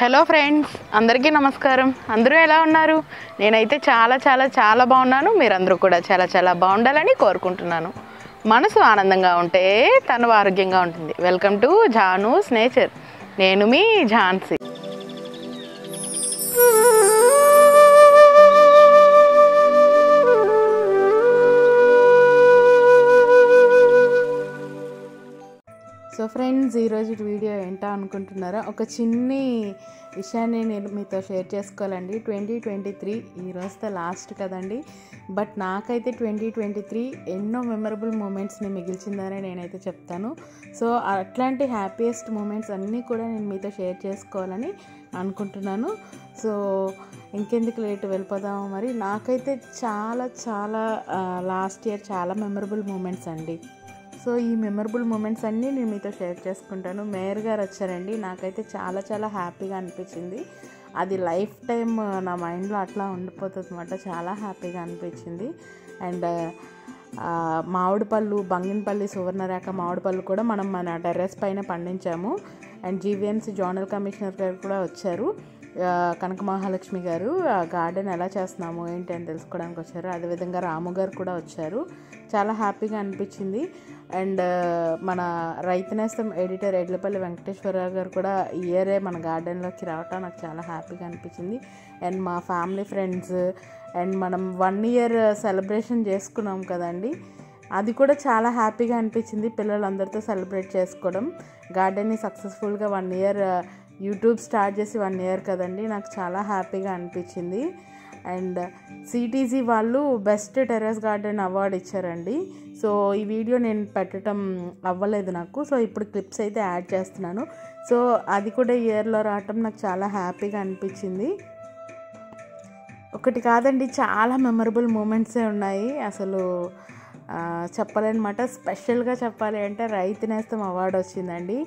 Hello friends, అందరికీ నమస్కారం. అందరూ ఎలా ఉన్నారు? నేనైతే చాలా చాలా చాలా బాగున్నాను. మీరందరూ కూడా చాలా చాలా బాగుండాలని కోరుకుంటున్నాను. మనసు ఆనందంగా ఉంటే తను ఆరోగ్యంగా ఉంటుంది. Welcome to Janu's nature. నేను మీ ఝాన్సీ. సో ఫ్రెండ్స్, ఈరోజు వీడియో ఏంటో అనుకుంటున్నారా? ఒక చిన్ని విషయాన్ని నేను మీతో షేర్ చేసుకోవాలండి. 2023 ఈరోజుతో లాస్ట్ కదండి. బట్ నాకైతే 2023 ఎన్నో మెమరబుల్ మూమెంట్స్ని మిగిల్చిందని నేనైతే చెప్తాను. సో అట్లాంటి హ్యాపీయెస్ట్ మూమెంట్స్ అన్నీ కూడా నేను మీతో షేర్ చేసుకోవాలని అనుకుంటున్నాను. సో ఇంకెందుకు లేట్, వెళ్ళిపోదాము. మరి నాకైతే చాలా చాలా లాస్ట్ ఇయర్ చాలా మెమరబుల్ మూమెంట్స్ అండి. సో ఈ మెమరబుల్ మూమెంట్స్ అన్నీ నేను మీతో షేర్ చేసుకుంటాను. మేయర్ గారు వచ్చారండి. నాకైతే చాలా చాలా హ్యాపీగా అనిపించింది. అది లైఫ్ టైం నా మైండ్లో అట్లా ఉండిపోతుంది అన్నమాట. చాలా హ్యాపీగా అనిపించింది. అండ్ మామిడి పళ్ళు, బంగినపల్లి సువర్ణరేఖ మామిడి పళ్ళు కూడా మనం మన టెర్రస్ పైన పండించాము. అండ్ జీవీఎంసీ జోనల్ కమిషనర్ గారు కూడా వచ్చారు. కనక మహాలక్ష్మి గారు గార్డెన్ ఎలా చేస్తున్నాము ఏంటి అని తెలుసుకోవడానికి వచ్చారు. అదేవిధంగా రాము గారు కూడా వచ్చారు. చాలా హ్యాపీగా అనిపించింది. అండ్ మన రైతు నేస్తం ఎడిటర్ ఎడ్లపల్లి వెంకటేశ్వరరావు గారు కూడా ఇయరే మన గార్డెన్లోకి రావటం నాకు చాలా హ్యాపీగా అనిపించింది. అండ్ మా ఫ్యామిలీ ఫ్రెండ్స్ అండ్ మనం 1 year సెలబ్రేషన్ చేసుకున్నాం కదండి, అది కూడా చాలా హ్యాపీగా అనిపించింది. పిల్లలందరితో సెలబ్రేట్ చేసుకోవడం, గార్డెన్ని సక్సెస్ఫుల్గా 1 year యూట్యూబ్ స్టార్ట్ చేసి 1 year కదండి, నాకు చాలా హ్యాపీగా అనిపించింది. అండ్ సిటీజీ వాళ్ళు బెస్ట్ టెర్రస్ గార్డెన్ అవార్డు ఇచ్చారండి. సో ఈ వీడియో నేను పెట్టడం అవ్వలేదు నాకు. సో ఇప్పుడు క్లిప్స్ అయితే యాడ్ చేస్తున్నాను. సో అది కూడా ఇయర్లో రావటం నాకు చాలా హ్యాపీగా అనిపించింది. ఒకటి కాదండి, చాలా మెమరబుల్ మూమెంట్సే ఉన్నాయి. అసలు చెప్పాలన్నమాట. స్పెషల్గా చెప్పాలి అంటే రైతు నేస్తం అవార్డు వచ్చిందండి.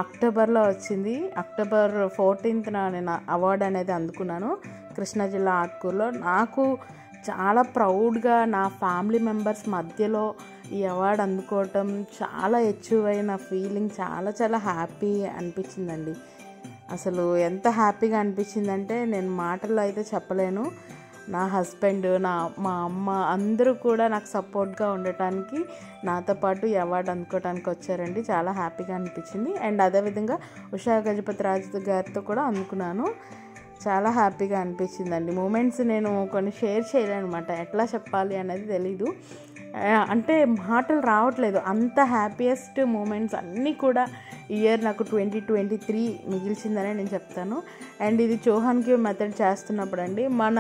అక్టోబర్లో వచ్చింది. October 14th నేను అవార్డు అనేది అందుకున్నాను కృష్ణా జిల్లా ఆత్కూరులో. నాకు చాలా ప్రౌడ్గా నా ఫ్యామిలీ మెంబర్స్ మధ్యలో ఈ అవార్డు అందుకోవటం చాలా అచీవ్ ఫీలింగ్, చాలా చాలా హ్యాపీ అనిపించిందండి. అసలు ఎంత హ్యాపీగా అనిపించిందంటే నేను మాటల్లో అయితే చెప్పలేను. నా హస్బెండ్, మా అమ్మ అందరూ కూడా నాకు సపోర్ట్గా ఉండటానికి నాతో పాటు ఈ అవార్డు అందుకోవడానికి వచ్చారండి. చాలా హ్యాపీగా అనిపించింది. అండ్ అదేవిధంగా ఉషా గజపతి రాజు గారితో కూడా అందుకున్నాను. చాలా హ్యాపీగా అనిపించిందండి. మూమెంట్స్ నేను కొన్ని షేర్ చేయలేనమాట, ఎట్లా చెప్పాలి అనేది తెలీదు. అంటే మాటలు రావట్లేదు. అంత హ్యాపీయెస్ట్ మూమెంట్స్ అన్నీ కూడా ఇయర్ నాకు 2023 మిగిల్చిందనే నేను చెప్తాను. అండ్ ఇది చౌహాన్ క్యూ మెథడ్ చేస్తున్నప్పుడు అండి, మన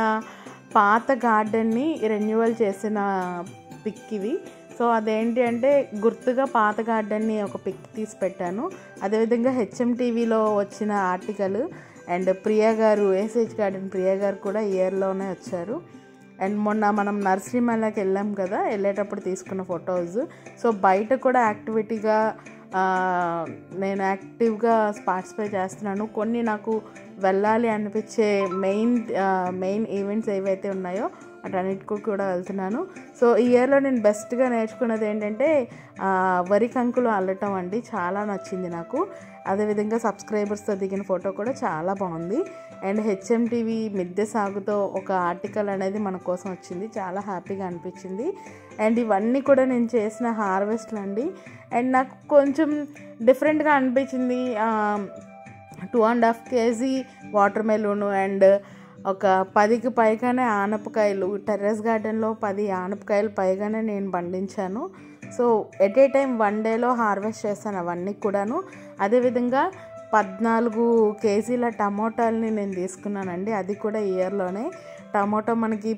పాత గార్డెన్ని రెన్యువల్ చేసిన పిక్ ఇది. సో అదేంటి అంటే గుర్తుగా పాత గార్డెన్ని ఒక పిక్ తీసి పెట్టాను. అదేవిధంగా HMTVలో వచ్చిన ఆర్టికల్. అండ్ ప్రియా గారు, ఏసీహెచ్ గార్డెన్ ప్రియా గారు కూడా ఇయర్లోనే వచ్చారు. అండ్ మొన్న మనం నర్సరీ మేళకి వెళ్ళాం కదా, వెళ్ళేటప్పుడు తీసుకున్న ఫొటోస్. సో బయట కూడా యాక్టివిటీగా నేను యాక్టివ్గా పార్టిసిపేట్ చేస్తున్నాను. కొన్ని నాకు వెళ్ళాలి అనిపించే మెయిన్ ఈవెంట్స్ ఏవైతే ఉన్నాయో అటన్నిటికీ కూడా వెళ్తున్నాను. సో ఈ ఇయర్లో నేను బెస్ట్గా నేర్చుకున్నది ఏంటంటే వరి కంకులు అల్లటం అండి. చాలా నచ్చింది నాకు. అదేవిధంగా సబ్స్క్రైబర్స్తో దిగిన ఫోటో కూడా చాలా బాగుంది. అండ్ HMTV మిద్దె సాగుతో ఒక ఆర్టికల్ అనేది మన కోసం వచ్చింది. చాలా హ్యాపీగా అనిపించింది. అండ్ ఇవన్నీ కూడా నేను చేసిన హార్వెస్ట్లు అండి. అండ్ నాకు కొంచెం డిఫరెంట్గా అనిపించింది. 2.5 kg వాటర్ మెలూను అండ్ ఒక 10కి పైగానే ఆనపకాయలు, టెర్రస్ గార్డెన్లో 10 ఆనపకాయలు పైగానే నేను పండించాను. సో ఎట్ ఏ టైం 1 dayలో హార్వెస్ట్ చేస్తాను అవన్నీ కూడాను. అదేవిధంగా 14 kg టమోటాలని నేను తీసుకున్నానండి. అది కూడా ఇయర్లోనే. టమోటా మనకి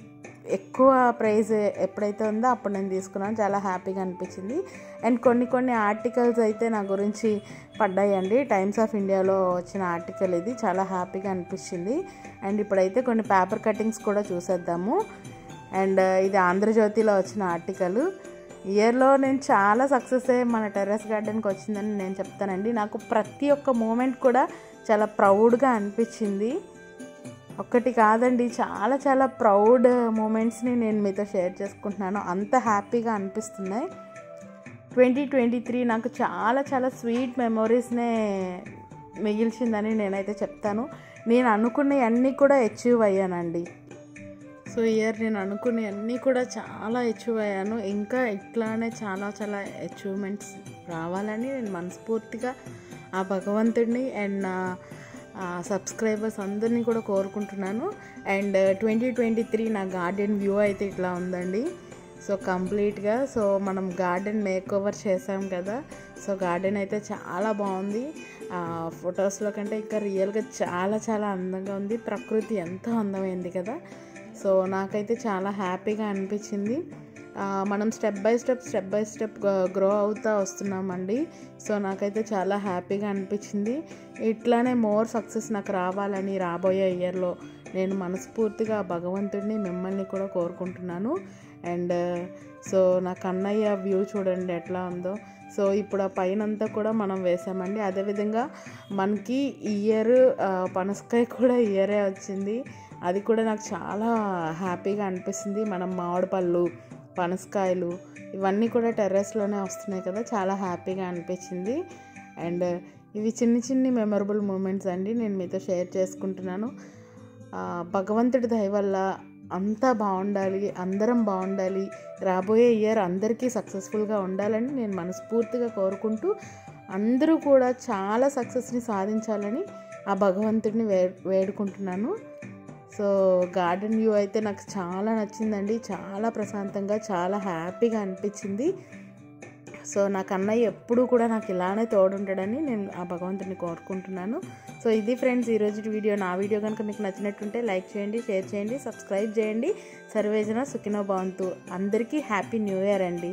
ఎక్కువ ప్రైస్ ఎప్పుడైతే ఉందో అప్పుడు నేను తీసుకున్నాను. చాలా హ్యాపీగా అనిపించింది. అండ్ కొన్ని ఆర్టికల్స్ అయితే నా గురించి పడ్డాయండి. టైమ్స్ ఆఫ్ ఇండియాలో వచ్చిన ఆర్టికల్ ఇది. చాలా హ్యాపీగా అనిపించింది. అండ్ ఇప్పుడైతే కొన్ని పేపర్ కటింగ్స్ కూడా చూసేద్దాము. అండ్ ఇది ఆంధ్రజ్యోతిలో వచ్చిన ఆర్టికల్. ఇయర్లో నేను చాలా సక్సెస్ అయ్యి మన టెర్రస్ గార్డెన్కి వచ్చిందని నేను చెప్తానండి. నాకు ప్రతి ఒక్క మూమెంట్ కూడా చాలా ప్రౌడ్గా అనిపించింది. ఒక్కటి కాదండి, చాలా చాలా ప్రౌడ్ మూమెంట్స్ని నేను మీతో షేర్ చేసుకుంటున్నాను. అంత హ్యాపీగా అనిపిస్తున్నాయి. 2023 నాకు చాలా చాలా స్వీట్ మెమొరీస్నే మిగిల్చిందని నేనైతే చెప్తాను. నేను అనుకున్నవన్నీ కూడా అచీవ్ అయ్యానండి. సో ఇయర్ నేను అనుకున్నవన్నీ కూడా చాలా అచీవ్ అయ్యాను. ఇంకా ఇట్లానే చాలా చాలా అచీవ్మెంట్స్ రావాలని నేను మనస్ఫూర్తిగా ఆ భగవంతుడిని అండ్ నా సబ్స్క్రైబర్స్ అందరినీ కూడా కోరుకుంటున్నాను. అండ్ 2023 నా గార్డెన్ వ్యూ అయితే ఇట్లా ఉందండి. సో కంప్లీట్గా సో మనం గార్డెన్ మేక్ ఓవర్ చేసాం కదా. సో గార్డెన్ అయితే చాలా బాగుంది. ఫొటోస్లో కంటే ఇంకా రియల్గా చాలా చాలా అందంగా ఉంది. ప్రకృతి ఎంతో అందమైంది కదా. సో నాకైతే చాలా హ్యాపీగా అనిపించింది. మనం స్టెప్ బై స్టెప్ గ్రో అవుతూ వస్తున్నామండి. సో నాకైతే చాలా హ్యాపీగా అనిపించింది. ఇట్లానే మోర్ సక్సెస్ నాకు రావాలని రాబోయే ఇయర్లో నేను మనస్ఫూర్తిగా భగవంతుడిని మిమ్మల్ని కూడా కోరుకుంటున్నాను. అండ్ సో నా కన్నయ్య వ్యూ చూడండి ఎట్లా ఉందో. సో ఇప్పుడు ఆ పైనంతా కూడా మనం వేసామండి. అదేవిధంగా మనకి ఇయర్ పనసకాయ కూడా ఇయరే వచ్చింది. అది కూడా నాకు చాలా హ్యాపీగా అనిపిస్తుంది. మనం మామిడి పళ్ళు, పనసకాయలు ఇవన్నీ కూడా టెర్రస్లోనే వస్తున్నాయి కదా, చాలా హ్యాపీగా అనిపించింది. అండ్ ఇవి చిన్ని మెమరబుల్ మూమెంట్స్ అండి, నేను మీతో షేర్ చేసుకుంటున్నాను. భగవంతుడి దయ వల్ల అంతా బాగుండాలి, అందరం బాగుండాలి, రాబోయే ఇయర్ అందరికీ సక్సెస్ఫుల్గా ఉండాలని నేను మనస్ఫూర్తిగా కోరుకుంటూ అందరూ కూడా చాలా సక్సెస్ని సాధించాలని ఆ భగవంతుడిని వేడుకుంటున్నాను. సో గార్డెన్ వ్యూ అయితే నాకు చాలా నచ్చిందండి. చాలా ప్రశాంతంగా చాలా హ్యాపీగా అనిపించింది. సో నా కన్నయ్య ఎప్పుడూ కూడా నాకు ఇలానే తోడుంటాడని నేను ఆ భగవంతుని కోరుకుంటున్నాను. సో ఇది ఫ్రెండ్స్ ఈరోజు వీడియో. నా వీడియో కనుక మీకు నచ్చినట్టుంటే లైక్ చేయండి, షేర్ చేయండి, సబ్స్క్రైబ్ చేయండి. సర్వేజన సుఖినో భవంతు. అందరికీ హ్యాపీ న్యూ ఇయర్ అండి.